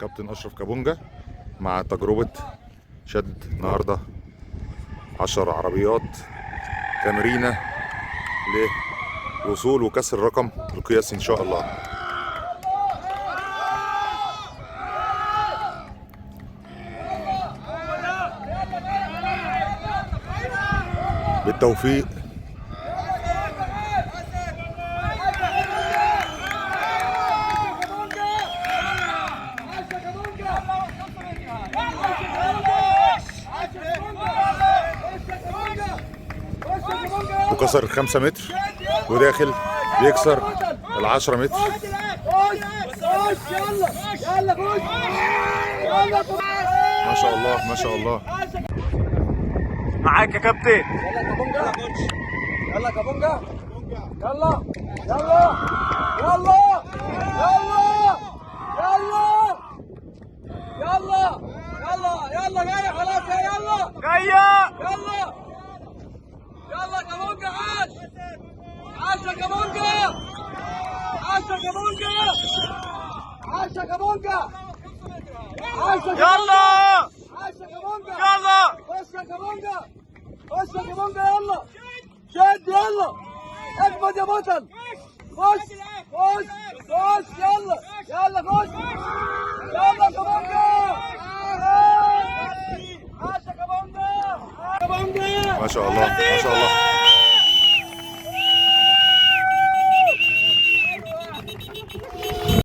كابتن اشرف كابونجا مع تجربة شد النهاردة 10 عربيات تمرينة للوصول وكسر الرقم القياسي ان شاء الله. بالتوفيق. وكسر 5 متر وداخل بيكسر 10 متر. ما شاء الله ما شاء الله. معاك يا كابتن. يلا كابونجا يلا يلا يلا يلا يلا يلا يلا جاية خلاص يلا جاية. يلا يلا كابونجا عاش يا كابونجا عاش يا كابونجا عاش يا كابونجا عاش يا يلا عاش يا كابونجا يلا. خش يا كابونجا خش يا كابونجا يلا شد يلا اجمد يا بطل خش خش خش يلا يلا خش يلا كابونجا عاش يا كابونجا كابونجا ما شاء الله ما شاء الله.